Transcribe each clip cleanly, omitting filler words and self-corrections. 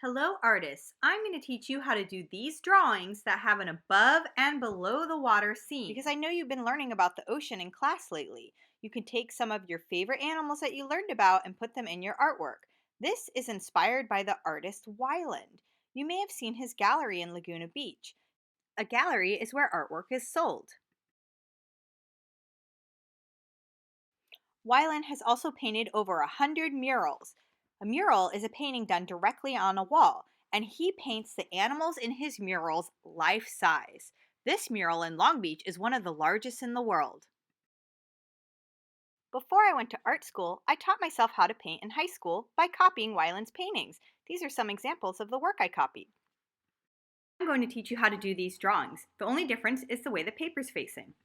Hello artists, I'm going to teach you how to do these drawings that have an above and below the water scene. Because I know you've been learning about the ocean in class lately. You can take some of your favorite animals that you learned about and put them in your artwork. This is inspired by the artist Wyland. You may have seen his gallery in Laguna Beach. A gallery is where artwork is sold. Wyland has also painted over 100 murals. A mural is a painting done directly on a wall, and he paints the animals in his murals life size. This mural in Long Beach is one of the largest in the world. Before I went to art school, I taught myself how to paint in high school by copying Wyland's paintings. These are some examples of the work I copied. I'm going to teach you how to do these drawings. The only difference is the way the paper's facing.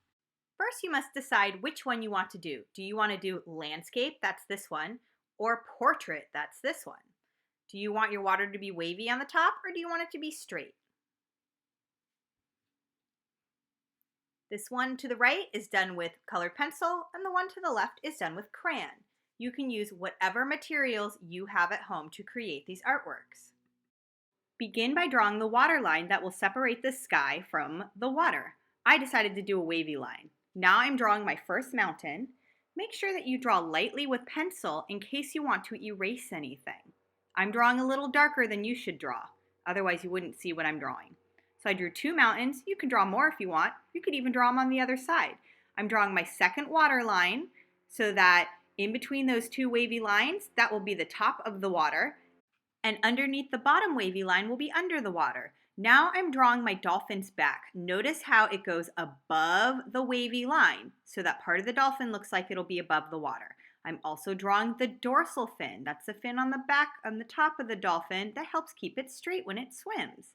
First, you must decide which one you want to do. Do you want to do landscape, that's this one, or portrait, that's this one? Do you want your water to be wavy on the top, or do you want it to be straight? This one to the right is done with colored pencil, and the one to the left is done with crayon. You can use whatever materials you have at home to create these artworks. Begin by drawing the water line that will separate the sky from the water. I decided to do a wavy line. Now I'm drawing my first mountain. Make sure that you draw lightly with pencil in case you want to erase anything. I'm drawing a little darker than you should draw, otherwise you wouldn't see what I'm drawing. So I drew two mountains. You can draw more if you want. You could even draw them on the other side. I'm drawing my second water line so that in between those two wavy lines, that will be the top of the water, and underneath the bottom wavy line will be under the water. Now I'm drawing my dolphin's back. Notice how it goes above the wavy line, so that part of the dolphin looks like it'll be above the water. I'm also drawing the dorsal fin. That's the fin on the back, on the top of the dolphin that helps keep it straight when it swims.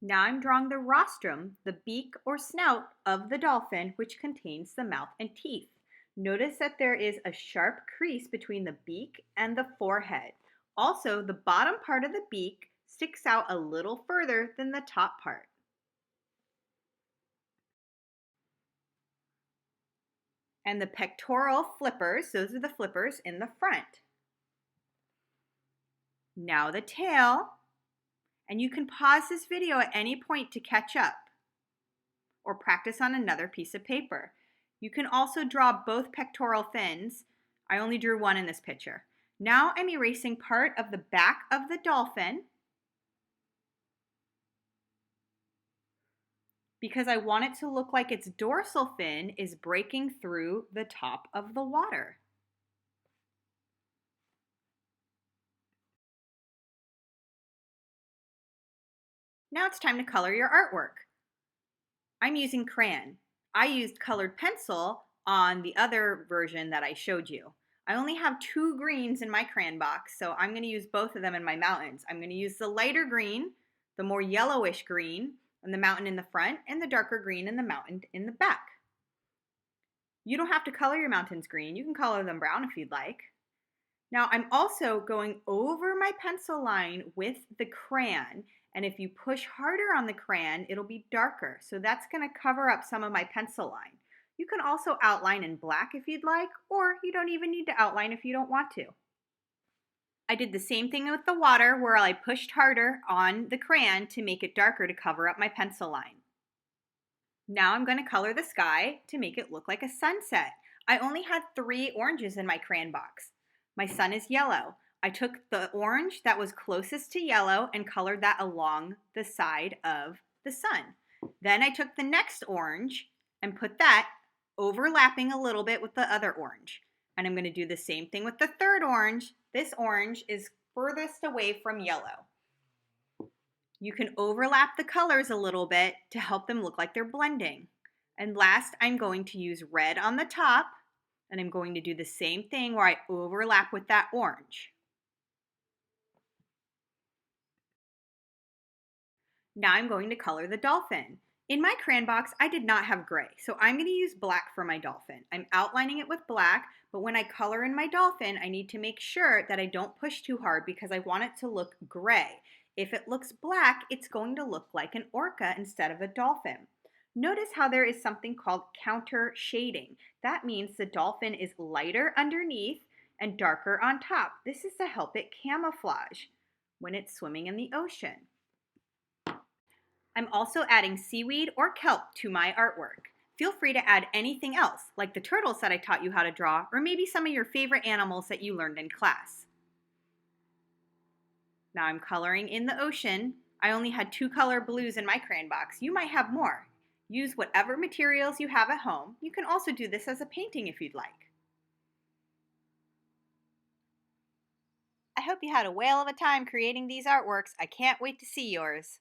Now I'm drawing the rostrum, the beak or snout of the dolphin, which contains the mouth and teeth. Notice that there is a sharp crease between the beak and the forehead. Also, the bottom part of the beak sticks out a little further than the top part. And the pectoral flippers, those are the flippers in the front. Now the tail, and you can pause this video at any point to catch up or practice on another piece of paper. You can also draw both pectoral fins. I only drew one in this picture. Now I'm erasing part of the back of the dolphin because I want it to look like its dorsal fin is breaking through the top of the water. Now it's time to color your artwork. I'm using crayon. I used colored pencil on the other version that I showed you. I only have two greens in my crayon box, so I'm going to use both of them in my mountains. I'm going to use the lighter green, the more yellowish green, and the mountain in the front, and the darker green and the mountain in the back. You don't have to color your mountains green. You can color them brown if you'd like. Now I'm also going over my pencil line with the crayon, and if you push harder on the crayon, it'll be darker. So that's going to cover up some of my pencil line. You can also outline in black if you'd like, or you don't even need to outline if you don't want to. I did the same thing with the water where I pushed harder on the crayon to make it darker to cover up my pencil line. Now I'm going to color the sky to make it look like a sunset. I only had 3 oranges in my crayon box. My sun is yellow. I took the orange that was closest to yellow and colored that along the side of the sun. Then I took the next orange and put that overlapping a little bit with the other orange. And I'm going to do the same thing with the third orange. This orange is furthest away from yellow. You can overlap the colors a little bit to help them look like they're blending. And last, I'm going to use red on the top, and I'm going to do the same thing where I overlap with that orange. Now I'm going to color the dolphin. In my crayon box, I did not have gray, so I'm going to use black for my dolphin. I'm outlining it with black, but when I color in my dolphin, I need to make sure that I don't push too hard because I want it to look gray. If it looks black, it's going to look like an orca instead of a dolphin. Notice how there is something called counter shading. That means the dolphin is lighter underneath and darker on top. This is to help it camouflage. when it's swimming in the ocean. I'm also adding seaweed or kelp to my artwork. Feel free to add anything else, like the turtles that I taught you how to draw, or maybe some of your favorite animals that you learned in class. Now I'm coloring in the ocean. I only had 2 color blues in my crayon box. You might have more. Use whatever materials you have at home. You can also do this as a painting if you'd like. I hope you had a whale of a time creating these artworks. I can't wait to see yours.